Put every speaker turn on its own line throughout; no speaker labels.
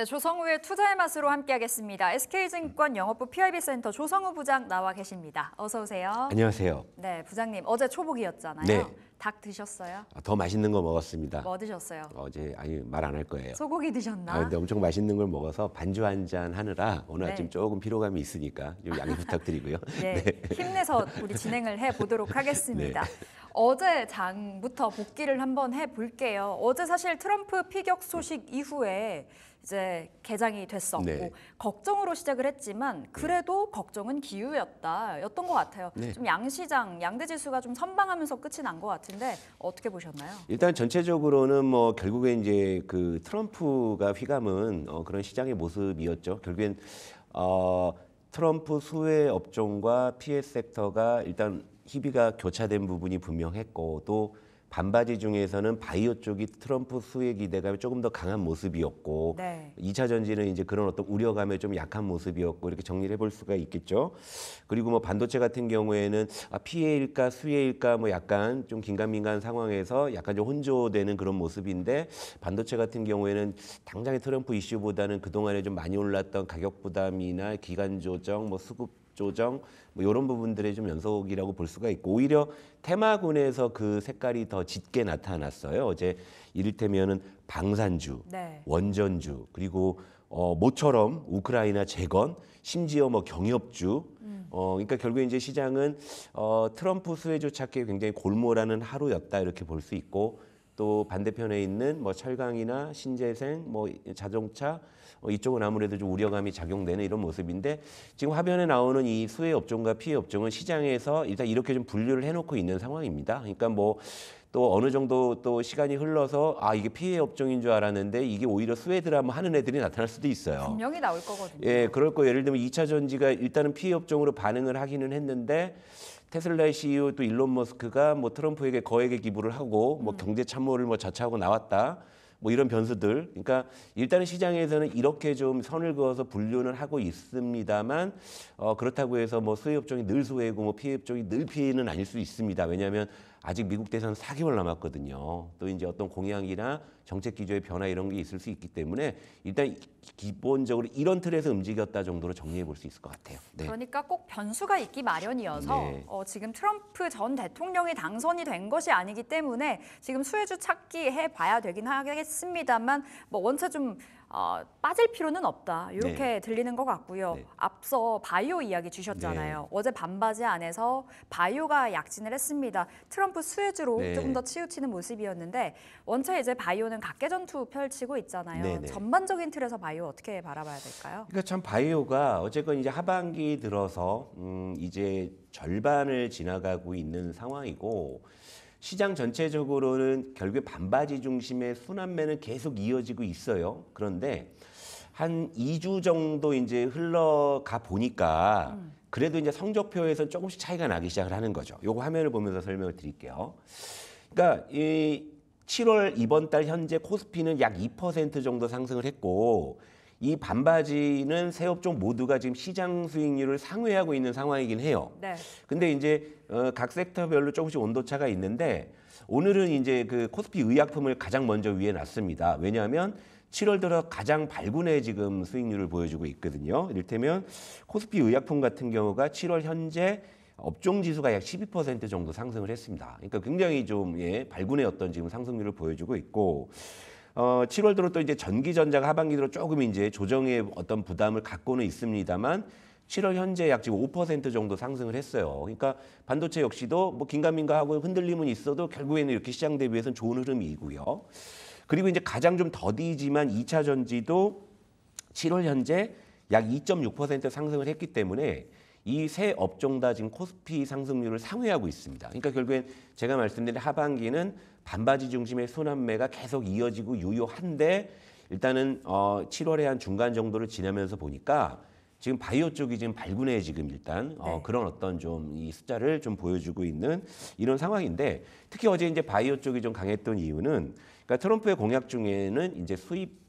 네, 조성우의 투자의 맛으로 함께하겠습니다. SK증권 영업부 PIB센터 조성우 부장 나와 계십니다. 어서 오세요.
안녕하세요.
네, 부장님 어제 초복이었잖아요.
네.
닭 드셨어요?
더 맛있는 거 먹었습니다.
뭐 드셨어요?
어제 말 안 할 거예요.
소고기 드셨나?
근데 엄청 맛있는 걸 먹어서 반주 한 잔 하느라 오늘
네.
아침 조금 피로감이 있으니까 좀 양해 부탁드리고요.
네, 힘내서 우리 진행을 해보도록 하겠습니다.
네.
어제 장부터 복기를 한번 해볼게요. 어제 사실 트럼프 피격 소식 이후에 이제 개장이 됐었고
네.
걱정으로 시작을 했지만 그래도 걱정은 기우였던 것 같아요.
네.
좀 양시장, 양대지수가 좀 선방하면서 끝이 난 것 같은데 어떻게 보셨나요?
일단 전체적으로는 뭐 결국에 이제 그 트럼프가 휘감은 그런 시장의 모습이었죠. 결국엔 트럼프 수혜 업종과 피해 섹터가 일단 희비가 교차된 부분이 분명했고 또 반바지 중에서는 바이오 쪽이 트럼프 수혜 기대감이 조금 더 강한 모습이었고
네.
2차 전지는 이제 그런 어떤 우려감에 좀 약한 모습이었고 이렇게 정리를 해볼 수가 있겠죠. 그리고 뭐 반도체 같은 경우에는 피해일까 수혜일까 뭐 약간 좀 긴가민가한 상황에서 약간 좀 혼조되는 그런 모습인데 반도체 같은 경우에는 당장의 트럼프 이슈보다는 그동안에 좀 많이 올랐던 가격 부담이나 기간 조정, 뭐 수급 조정 뭐 이런 부분들의 좀 연속이라고 볼 수가 있고 오히려 테마군에서 그 색깔이 더 짙게 나타났어요. 어제 이를테면은 방산주,
네.
원전주 그리고 모처럼 우크라이나 재건 심지어 뭐 경협주 그러니까 결국에 이제 시장은 트럼프 수혜주 찾기에 굉장히 골몰하는 하루였다 이렇게 볼 수 있고 또 반대편에 있는 뭐 철강이나 신재생, 뭐 자동차 이쪽은 아무래도 좀 우려감이 작용되는 이런 모습인데 지금 화면에 나오는 이 수혜 업종과 피해 업종은 시장에서 일단 이렇게 좀 분류를 해놓고 있는 상황입니다. 그러니까 뭐 또 어느 정도 또 시간이 흘러서 이게 피해 업종인 줄 알았는데 이게 오히려 수혜 드라마 하는 애들이 나타날 수도 있어요.
분명히 나올 거거든요.
예, 그럴 거 예를 들면 2차 전지가 일단은 피해 업종으로 반응을 하기는 했는데 테슬라의 CEO 또 일론 머스크가 뭐 트럼프에게 거액의 기부를 하고 뭐 경제 참모를 뭐 자처하고 나왔다. 뭐 이런 변수들. 그러니까 일단은 시장에서는 이렇게 좀 선을 그어서 분류는 하고 있습니다만 그렇다고 해서 뭐 수혜 업종이 늘 수혜고 뭐 피해 업종이 늘 피해는 아닐 수 있습니다. 왜냐하면 아직 미국 대선 4개월 남았거든요. 또 이제 어떤 공약이나 정책 기조의 변화 이런 게 있을 수 있기 때문에 일단 기본적으로 이런 틀에서 움직였다 정도로 정리해 볼 수 있을 것 같아요. 네.
그러니까 꼭 변수가 있기 마련이어서
네.
지금 트럼프 전 대통령이 당선이 된 것이 아니기 때문에 지금 수혜주 찾기 해봐야 되긴 하겠습니다만 뭐 원체 좀 빠질 필요는 없다 이렇게 들리는 것 같고요.
네.
앞서 바이오 이야기 주셨잖아요.
네.
어제 반바지 안에서 바이오가 약진을 했습니다. 트럼프 수혜주로
네.
조금 더 치우치는 모습이었는데 원체 이제 바이오는 각계전투 펼치고 있잖아요.
네, 네.
전반적인 틀에서 바이오 어떻게 바라봐야 될까요?
그러니까 참 바이오가 어쨌건 이제 하반기 들어서 이제 절반을 지나가고 있는 상황이고 시장 전체적으로는 결국에 반바지 중심의 순환매는 계속 이어지고 있어요. 그런데 한 2주 정도 이제 흘러가 보니까 그래도 이제 성적표에서 조금씩 차이가 나기 시작을 하는 거죠. 요거 화면을 보면서 설명을 드릴게요. 그러니까 이 7월 이번 달 현재 코스피는 약 2% 정도 상승을 했고 이 반바지는 세 업종 모두가 지금 시장 수익률을 상회하고 있는 상황이긴 해요.
네.
근데 이제 각 섹터별로 조금씩 온도차가 있는데 오늘은 이제 그 코스피 의약품을 가장 먼저 위에 놨습니다. 왜냐하면 7월 들어 가장 발군의 지금 수익률을 보여주고 있거든요. 이를테면 코스피 의약품 같은 경우가 7월 현재 업종 지수가 약 12% 정도 상승을 했습니다. 그러니까 굉장히 좀 발군의 어떤 지금 상승률을 보여주고 있고 7월 들어 또 이제 전기전자가 하반기 들어 조금 이제 조정의 어떤 부담을 갖고는 있습니다만 7월 현재 약 지금 5% 정도 상승을 했어요. 그러니까 반도체 역시도 뭐 긴가민가하고 흔들림은 있어도 결국에는 이렇게 시장 대비해서는 좋은 흐름이고요. 그리고 이제 가장 좀 더디지만 2차 전지도 7월 현재 약 2.6% 상승을 했기 때문에 이 세 업종 다 지금 코스피 상승률을 상회하고 있습니다. 그러니까 결국엔 제가 말씀드린 하반기는 반바지 중심의 순환매가 계속 이어지고 유효한데 일단은 7월에 한 중간 정도를 지나면서 보니까 지금 바이오 쪽이 지금 발군에 지금 일단
네.
그런 어떤 좀 이 숫자를 좀 보여주고 있는 이런 상황인데 특히 어제 이제 바이오 쪽이 좀 강했던 이유는 그러니까 트럼프의 공약 중에는 이제 수입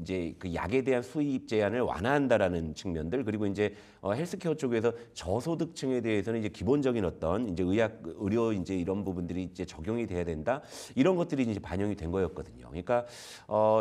이제 그 약에 대한 수입 제한을 완화한다라는 측면들, 그리고 이제 헬스케어 쪽에서 저소득층에 대해서는 이제 기본적인 어떤 이제 의료 이제 이런 부분들이 이제 적용이 돼야 된다, 이런 것들이 이제 반영이 된 거였거든요. 그러니까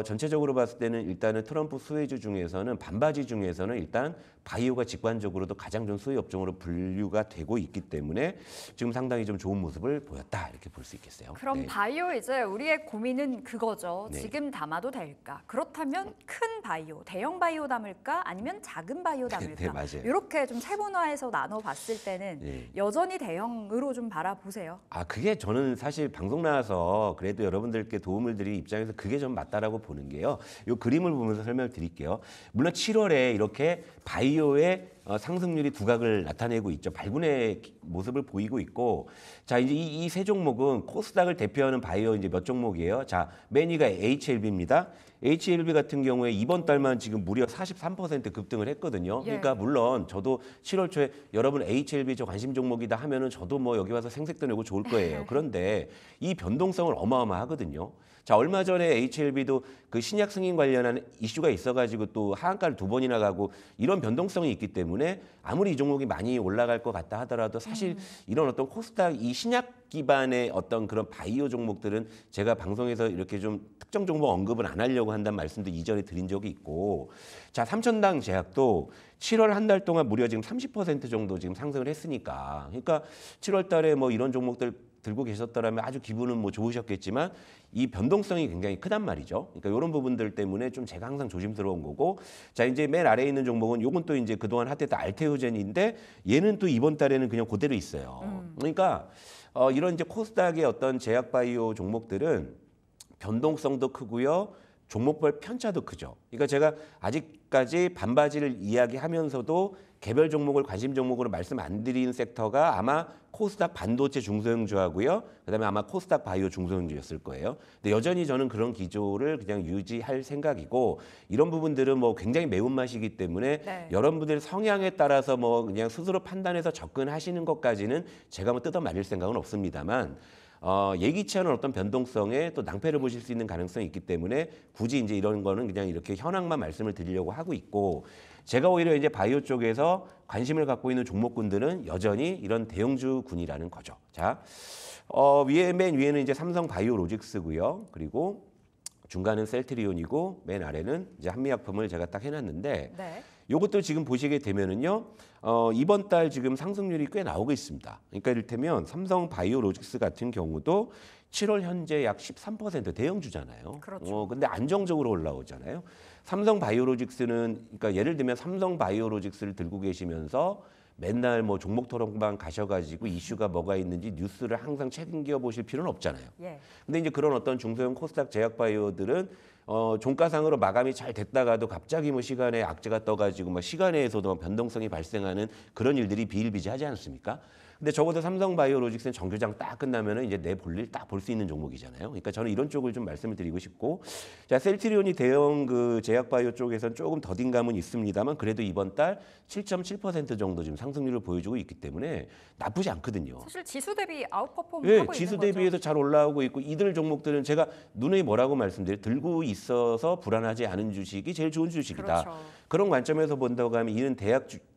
전체적으로 봤을 때는 일단은 트럼프 수혜주 중에서는 반바지 중에서는 일단 바이오가 직관적으로도 가장 좀 수혜 업종으로 분류가 되고 있기 때문에 지금 상당히 좀 좋은 모습을 보였다, 이렇게 볼 수 있겠어요.
그럼
네.
바이오 이제 우리의 고민은 그거죠.
네.
지금 담아도 될까? 그렇다면 큰 바이오, 대형 바이오 담을까? 아니면 작은 바이오 담을까?
네, 맞아요.
이렇게 좀 세분화해서 나눠 봤을 때는
네.
여전히 대형으로 좀 바라보세요.
그게 저는 사실 방송 나와서 그래도 여러분들께 도움을 드릴 입장에서 그게 좀 맞다라고 보는 게요. 이 그림을 보면서 설명을 드릴게요. 물론 7월에 이렇게 바이오의 상승률이 두각을 나타내고 있죠. 발군의 모습을 보이고 있고, 자 이제 이 세 종목은 코스닥을 대표하는 바이오 이제 몇 종목이에요. 자, 맨 위가 HLB입니다. HLB 같은 경우에 이번 달만 지금 무려 43% 급등을 했거든요.
예.
그러니까 물론 저도 7월 초에 여러분 HLB 저 관심 종목이다 하면은 저도 뭐 여기 와서 생색도 내고 좋을 거예요. 그런데 이 변동성은 어마어마하거든요. 자, 얼마 전에 HLB도 그 신약 승인 관련한 이슈가 있어가지고 또 하한가를 2번이나 가고 이런 변동성이 있기 때문에 아무리 이 종목이 많이 올라갈 것 같다 하더라도 사실 이런 어떤 코스닥 이 신약 기반의 어떤 그런 바이오 종목들은 제가 방송에서 이렇게 좀 특정 종목 언급을 안 하려고 한다는 말씀도 이전에 드린 적이 있고, 자, 삼천당 제약도 7월 한 달 동안 무려 지금 30% 정도 지금 상승을 했으니까, 그러니까 7월 달에 뭐 이런 종목들 들고 계셨더라면 아주 기분은 뭐 좋으셨겠지만 이 변동성이 굉장히 크단 말이죠. 그러니까 이런 부분들 때문에 좀 제가 항상 조심스러운 거고, 자 이제 맨 아래에 있는 종목은 요건 또 이제 그동안 핫했던 알테오젠인데 얘는 또 이번 달에는 그냥 그대로 있어요. 그러니까 이런 이제 코스닥의 어떤 제약 바이오 종목들은 변동성도 크고요, 종목별 편차도 크죠. 그러니까 제가 아직까지 반바지를 이야기하면서도 개별 종목을 관심 종목으로 말씀 안 드린 섹터가 아마 코스닥 반도체 중소형주하고요, 그다음에 아마 코스닥 바이오 중소형주였을 거예요. 근데 여전히 저는 그런 기조를 그냥 유지할 생각이고, 이런 부분들은 뭐 굉장히 매운맛이기 때문에
네.
여러분들 성향에 따라서 뭐 그냥 스스로 판단해서 접근하시는 것까지는 제가 뭐 뜯어 말릴 생각은 없습니다만, 예기치 않은 어떤 변동성에 또 낭패를 보실 수 있는 가능성이 있기 때문에 굳이 이제 이런 거는 그냥 이렇게 현황만 말씀을 드리려고 하고 있고, 제가 오히려 이제 바이오 쪽에서 관심을 갖고 있는 종목군들은 여전히 이런 대형주군이라는 거죠. 자, 맨 위에는 이제 삼성 바이오로직스고요. 그리고 중간은 셀트리온이고 맨 아래는 이제 한미약품을 제가 딱 해놨는데,
네.
요것도 지금 보시게 되면은요, 이번 달 지금 상승률이 꽤 나오고 있습니다. 그러니까 이를테면 삼성 바이오로직스 같은 경우도 7월 현재 약 13% 대형주잖아요.
그렇죠.
근데 안정적으로 올라오잖아요. 삼성 바이오로직스는, 그러니까 예를 들면 삼성 바이오로직스를 들고 계시면서 맨날 뭐 종목 토론방 가셔가지고 이슈가 뭐가 있는지 뉴스를 항상 챙겨 보실 필요는 없잖아요.
예.
근데 이제 그런 어떤 중소형 코스닥 제약 바이오들은 종가상으로 마감이 잘 됐다가도 갑자기 뭐 시간에 악재가 떠가지고 뭐 시간에서도 변동성이 발생하는 그런 일들이 비일비재하지 않습니까? 근데 적어도 삼성 바이오로직스는 정규장 딱 끝나면은 이제 내 볼일 딱 볼 수 있는 종목이잖아요. 그러니까 저는 이런 쪽을 좀 말씀을 드리고 싶고, 자, 셀트리온이 대형 그 제약 바이오 쪽에서는 조금 더딘 감은 있습니다만 그래도 이번 달 7.7% 정도 지금 상승률을 보여주고 있기 때문에 나쁘지 않거든요.
사실 지수 대비 아웃퍼폼
네,
하고
지수
있는 거죠.
대비해서 잘 올라오고 있고, 이들 종목들은 제가 누누이 뭐라고 말씀드려요. 들고 있어서 불안하지 않은 주식이 제일 좋은 주식이다.
그렇죠.
그런 관점에서 본다고 하면 이런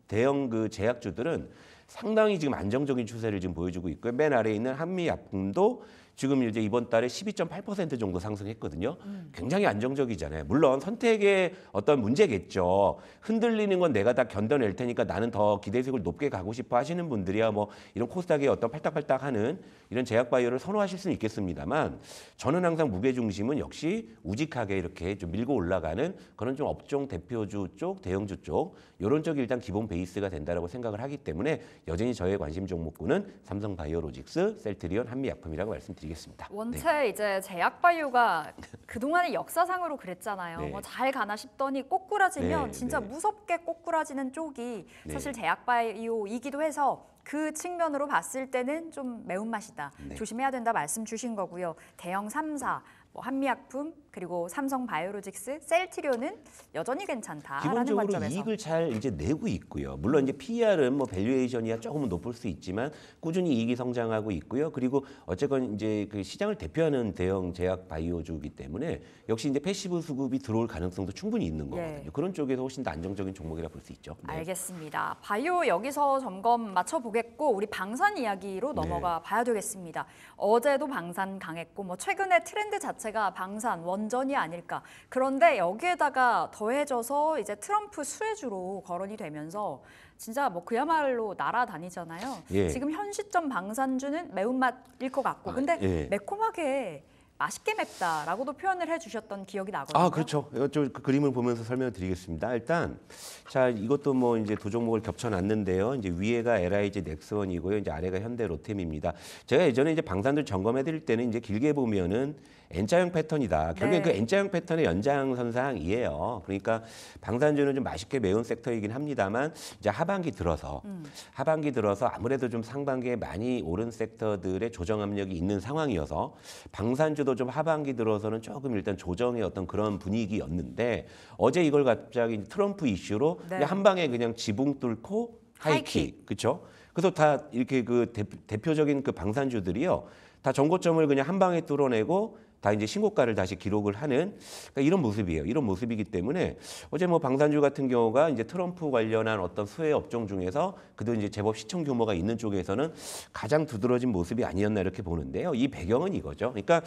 대형 그 제약주들은 상당히 지금 안정적인 추세를 지금 보여주고 있고요. 맨 아래에 있는 한미약품도 지금 이제 이번 달에 12.8% 정도 상승했거든요. 굉장히 안정적이잖아요. 물론 선택의 어떤 문제겠죠. 흔들리는 건 내가 다 견뎌낼 테니까 나는 더 기대수익을 높게 가고 싶어 하시는 분들이야 뭐 이런 코스닥의 어떤 팔딱팔딱하는 이런 제약 바이오를 선호하실 수는 있겠습니다만, 저는 항상 무게 중심은 역시 우직하게 이렇게 좀 밀고 올라가는 그런 좀 업종 대표주 쪽, 대형주 쪽 이런 쪽이 일단 기본 베이스가 된다라고 생각을 하기 때문에 여전히 저의 관심 종목군은 삼성 바이오로직스, 셀트리온, 한미약품이라고 말씀드리겠습니다.
원체 이제 제약 바이오가 그동안의 역사상으로 그랬잖아요.
네.
뭐 잘 가나 싶더니 꼬꾸라지면
네,
진짜
네.
무섭게 꼬꾸라지는 쪽이
네.
사실 제약 바이오이기도 해서 그 측면으로 봤을 때는 좀 매운맛이다.
네.
조심해야 된다 말씀 주신 거고요. 대형 3사, 뭐 한미약품, 그리고 삼성 바이오로직스, 셀트리온은 여전히 괜찮다라는
기본적으로
관점에서.
이익을 잘 이제 내고 있고요. 물론 이제 PER은 뭐 밸류에이션이야 조금은 높을 수 있지만 꾸준히 이익이 성장하고 있고요. 그리고 어쨌건 이제 그 시장을 대표하는 대형 제약 바이오주기 때문에 역시 이제 패시브 수급이 들어올 가능성도 충분히 있는 거거든요.
예.
그런 쪽에서 훨씬 더 안정적인 종목이라 볼 수 있죠. 네.
알겠습니다. 바이오 여기서 점검 맞춰보겠고 우리 방산 이야기로
네.
넘어가 봐야 되겠습니다. 어제도 방산 강했고 뭐 최근에 트렌드 자체가 방산 원전이 아닐까. 그런데 여기에다가 더해져서 이제 트럼프 수혜주로 거론이 되면서 진짜 뭐 그야말로 날아다니잖아요.
예.
지금 현 시점 방산주는 매운맛일 것 같고 근데
예.
매콤하게 맛있게 맵다라고도 표현을 해주셨던 기억이 나거든요.
아, 그렇죠. 그 그림을 보면서 설명을 드리겠습니다. 일단 자, 이것도 뭐 이제 두 종목을 겹쳐놨는데요. 이제 위에가 LIG 넥스원이고요. 이제 아래가 현대 로템입니다. 제가 예전에 이제 방산들 점검해드릴 때는 이제 길게 보면은 N자형 패턴이다. 결국엔
네.
그 N자형 패턴의 연장선상이에요. 그러니까 방산주는 좀 맛있게 매운 섹터이긴 합니다만 이제 하반기 들어서 아무래도 좀 상반기에 많이 오른 섹터들의 조정 압력이 있는 상황이어서 방산주도 좀 하반기 들어서는 조금 일단 조정의 어떤 그런 분위기였는데 어제 이걸 갑자기 트럼프 이슈로
네.
그냥 한 방에 그냥 지붕 뚫고 하이킥, 그렇죠? 그래서 다 이렇게 그 대표적인 그 방산주들이요, 다 전고점을 그냥 한 방에 뚫어내고 다 이제 신고가를 다시 기록을 하는 그러니까 이런 모습이에요. 이런 모습이기 때문에 어제 뭐 방산주 같은 경우가 이제 트럼프 관련한 어떤 수혜 업종 중에서 그도 이제 제법 시총 규모가 있는 쪽에서는 가장 두드러진 모습이 아니었나 이렇게 보는데요. 이 배경은 이거죠. 그러니까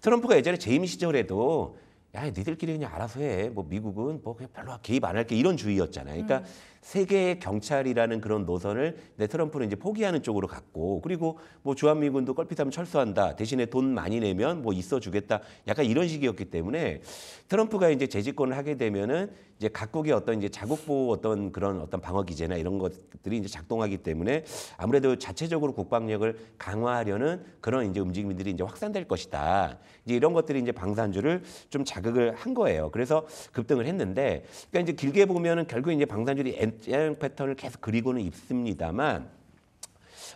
트럼프가 예전에 재임 시절에도 야, 니들끼리 그냥 알아서 해. 뭐 미국은 뭐 그냥 별로 개입 안 할게 이런 주의였잖아요. 그러니까 세계의 경찰이라는 그런 노선을 트럼프는 이제 포기하는 쪽으로 갔고, 그리고 뭐 주한미군도 껄핏하면 철수한다. 대신에 돈 많이 내면 뭐 있어 주겠다. 약간 이런 식이었기 때문에 트럼프가 이제 재집권을 하게 되면은 이제 각국의 어떤 이제 자국 보호 어떤 그런 어떤 방어 기제나 이런 것들이 이제 작동하기 때문에 아무래도 자체적으로 국방력을 강화하려는 그런 이제 움직임들이 이제 확산될 것이다. 이제 이런 것들이 이제 방산주를 좀 자극을 한 거예요. 그래서 급등을 했는데, 그러니까 이제 길게 보면은 결국 이제 방산주들이 N자형 패턴을 계속 그리고는 있습니다만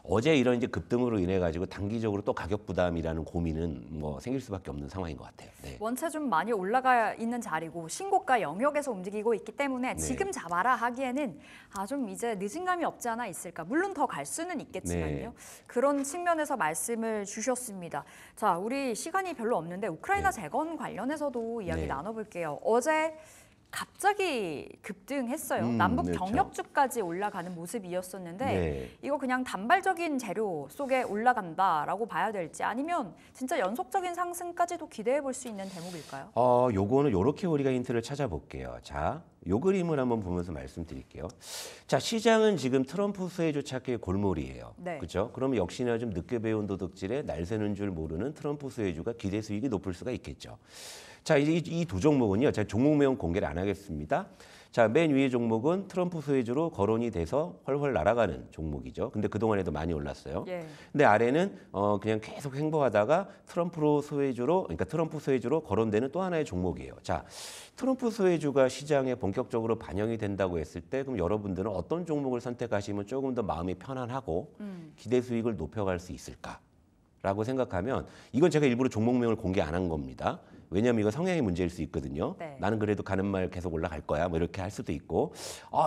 어제 이런 이제 급등으로 인해 가지고 단기적으로 또 가격 부담이라는 고민은 뭐 생길 수밖에 없는 상황인 것 같아요. 네.
원체 좀 많이 올라가 있는 자리고 신고가 영역에서 움직이고 있기 때문에
네.
지금 잡아라 하기에는 좀 이제 늦은 감이 없지 않아 있을까. 물론 더 갈 수는 있겠지만요.
네.
그런 측면에서 말씀을 주셨습니다. 자, 우리 시간이 별로 없는데 우크라이나
네.
재건 관련해서도 이야기
네.
나눠볼게요. 어제 갑자기 급등했어요. 남북
그렇죠.
병력주까지 올라가는 모습이었었는데
네.
이거 그냥 단발적인 재료 속에 올라간다라고 봐야 될지 아니면 진짜 연속적인 상승까지도 기대해 볼 수 있는 대목일까요?
요거는 요렇게 우리가 힌트를 찾아볼게요. 자, 요 그림을 한번 보면서 말씀드릴게요. 자, 시장은 지금 트럼프 수혜주 찾기의 골몰이에요.
네.
그렇죠? 그럼 역시나 좀 늦게 배운 도둑질에 날 새는 줄 모르는 트럼프 수혜주가 기대 수익이 높을 수가 있겠죠. 자, 이제 이 두 종목은요, 제가 종목명은 공개를 안 하겠습니다. 자, 맨 위의 종목은 트럼프 수혜주로 거론이 돼서 훨훨 날아가는 종목이죠. 근데 그동안에도 많이 올랐어요.
예.
근데 아래는 그냥 계속 횡보하다가 트럼프 수혜주로 거론되는 또 하나의 종목이에요. 자, 트럼프 수혜주가 시장에 본격적으로 반영이 된다고 했을 때 그럼 여러분들은 어떤 종목을 선택하시면 조금 더 마음이 편안하고 기대 수익을 높여갈 수 있을까라고 생각하면 이건 제가 일부러 종목명을 공개 안 한 겁니다. 왜냐하면 이거 성향의 문제일 수 있거든요.
네.
나는 그래도 가는 말 계속 올라갈 거야. 뭐 이렇게 할 수도 있고,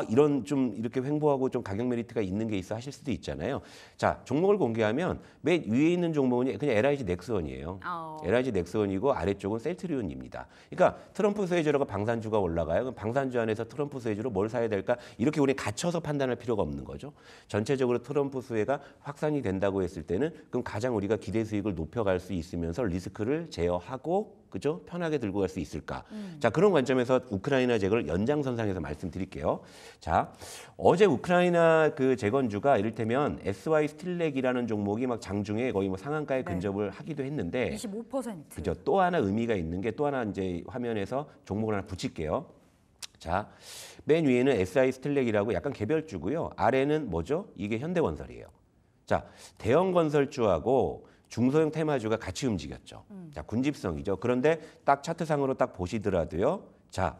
이런 좀 이렇게 횡보하고 좀 가격 메리트가 있는 게 있어 하실 수도 있잖아요. 자, 종목을 공개하면 맨 위에 있는 종목은 그냥 LIG 넥스원이에요. LIG 넥스원이고 아래쪽은 셀트리온입니다. 그러니까 트럼프 수혜주라고 방산주가 올라가요. 그럼 방산주 안에서 트럼프 수혜주로 뭘 사야 될까? 이렇게 우리 갇혀서 판단할 필요가 없는 거죠. 전체적으로 트럼프 수혜가 확산이 된다고 했을 때는 그럼 가장 우리가 기대 수익을 높여갈 수 있으면서 리스크를 제어하고 그죠? 편하게 들고 갈 수 있을까? 자, 그런 관점에서 우크라이나 재건을 연장선상에서 말씀드릴게요. 자, 어제 우크라이나 그 재건주가 이를테면 SY 스틸렉이라는 종목이 막 장중에 거의 뭐 상한가에
네.
근접을 하기도 했는데
25%.
그죠? 또 하나 의미가 있는 게 또 하나 이제 화면에서 종목을 하나 붙일게요. 자, 맨 위에는 SI 스틸렉이라고 약간 개별주고요. 아래는 뭐죠? 이게 현대건설이에요. 자, 대형 건설주하고 중소형 테마주가 같이 움직였죠. 자, 군집성이죠. 그런데 딱 차트상으로 딱 보시더라도요. 자,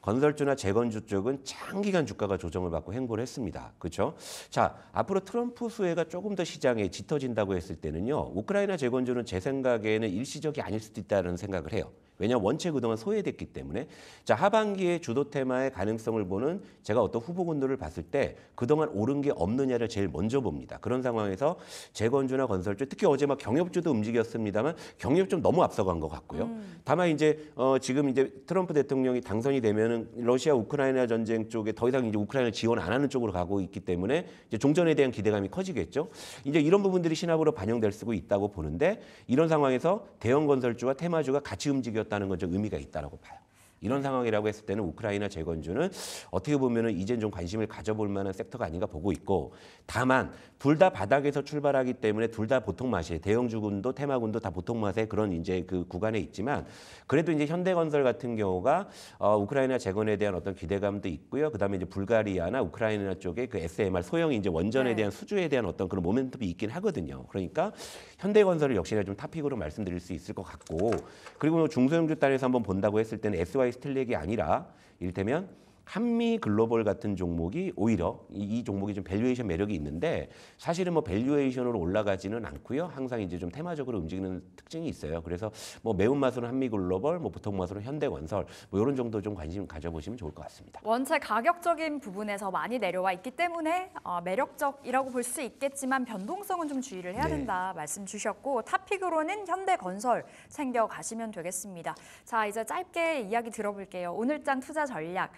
건설주나 재건주 쪽은 장기간 주가가 조정을 받고 횡보를 했습니다. 그렇죠? 자, 앞으로 트럼프 수혜가 조금 더 시장에 짙어진다고 했을 때는요. 우크라이나 재건주는 제 생각에는 일시적이 아닐 수도 있다는 생각을 해요. 왜냐하면 원체 그동안 소외됐기 때문에. 자, 하반기에 주도 테마의 가능성을 보는 제가 어떤 후보군들을 봤을 때 그동안 오른 게 없느냐를 제일 먼저 봅니다. 그런 상황에서 재건주나 건설주, 특히 어제 막 경협주도 움직였습니다만 경협 좀 너무 앞서간 것 같고요. 다만 이제 지금 이제 트럼프 대통령이 당선이 되면은 러시아 우크라이나 전쟁 쪽에 더 이상 이제 우크라이나 지원 안 하는 쪽으로 가고 있기 때문에 이제 종전에 대한 기대감이 커지겠죠. 이제 이런 부분들이 시나브로 반영될 수 있다고 보는데 이런 상황에서 대형 건설주와 테마주가 같이 움직였다는 건 좀 의미가 있다라고 봐요. 이런 상황이라고 했을 때는 우크라이나 재건주는 어떻게 보면은 이젠 좀 관심을 가져볼 만한 섹터가 아닌가 보고 있고, 다만 둘 다 바닥에서 출발하기 때문에 둘 다 보통 맛이에요. 대형주군도 테마군도 다 보통 맛의 그런 이제 그 구간에 있지만, 그래도 이제 현대건설 같은 경우가 우크라이나 재건에 대한 어떤 기대감도 있고요. 그다음에 이제 불가리아나 우크라이나 쪽에 그 SMR 소형 이제 원전에
네.
대한 수주에 대한 어떤 그런 모멘텀이 있긴 하거든요. 그러니까 현대건설을 역시나 좀 탑픽으로 말씀드릴 수 있을 것 같고, 그리고 중소형주 단에서 한번 본다고 했을 때는 SY 스텔렉이 아니라 이를테면 한미 글로벌 같은 종목이 오히려 이 종목이 좀 밸류에이션 매력이 있는데, 사실은 뭐 밸류에이션으로 올라가지는 않고요. 항상 이제 좀 테마적으로 움직이는 특징이 있어요. 그래서 뭐 매운맛으로 한미 글로벌, 뭐 보통맛으로 현대건설, 뭐 이런 정도 좀 관심 가져보시면 좋을 것 같습니다.
원체 가격적인 부분에서 많이 내려와 있기 때문에 매력적이라고 볼 수 있겠지만 변동성은 좀 주의를 해야
네.
된다 말씀 주셨고, 탑픽으로는 현대건설 챙겨 가시면 되겠습니다. 자, 이제 짧게 이야기 들어볼게요. 오늘장 투자 전략.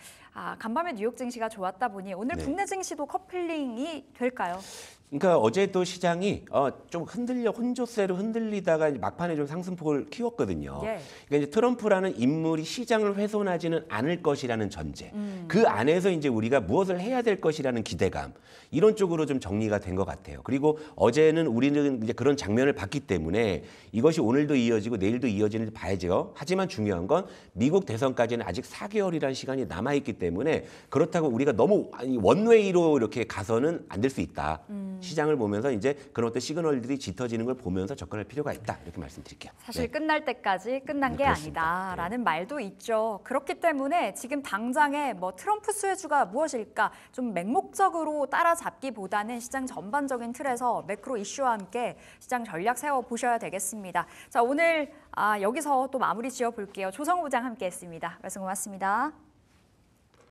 간밤에 뉴욕 증시가 좋았다 보니 오늘
네.
국내 증시도 커플링이 될까요?
그러니까 어제도 시장이 좀 혼조세로 흔들리다가 막판에 좀 상승폭을 키웠거든요.
예.
그러니까 이제 트럼프라는 인물이 시장을 훼손하지는 않을 것이라는 전제, 그 안에서 이제 우리가 무엇을 해야 될 것이라는 기대감, 이런 쪽으로 좀 정리가 된 것 같아요. 그리고 어제는 우리는 이제 그런 장면을 봤기 때문에 이것이 오늘도 이어지고 내일도 이어지는지 봐야죠. 하지만 중요한 건 미국 대선까지는 아직 4개월이라는 시간이 남아있기 때문에 그렇다고 우리가 너무 원웨이로 이렇게 가서는 안 될 수 있다. 시장을 보면서 이제 그런 어떤 시그널들이 짙어지는 걸 보면서 접근할 필요가 있다. 이렇게 말씀드릴게요.
사실
네.
끝날 때까지 끝난 게
그렇습니다.
아니다라는 말도 있죠. 그렇기 때문에 지금 당장에 뭐 트럼프 수혜주가 무엇일까 좀 맹목적으로 따라잡기보다는 시장 전반적인 틀에서 매크로 이슈와 함께 시장 전략 세워보셔야 되겠습니다. 자, 오늘 여기서 또 마무리 지어볼게요. 조성우 부장 함께했습니다. 말씀 고맙습니다.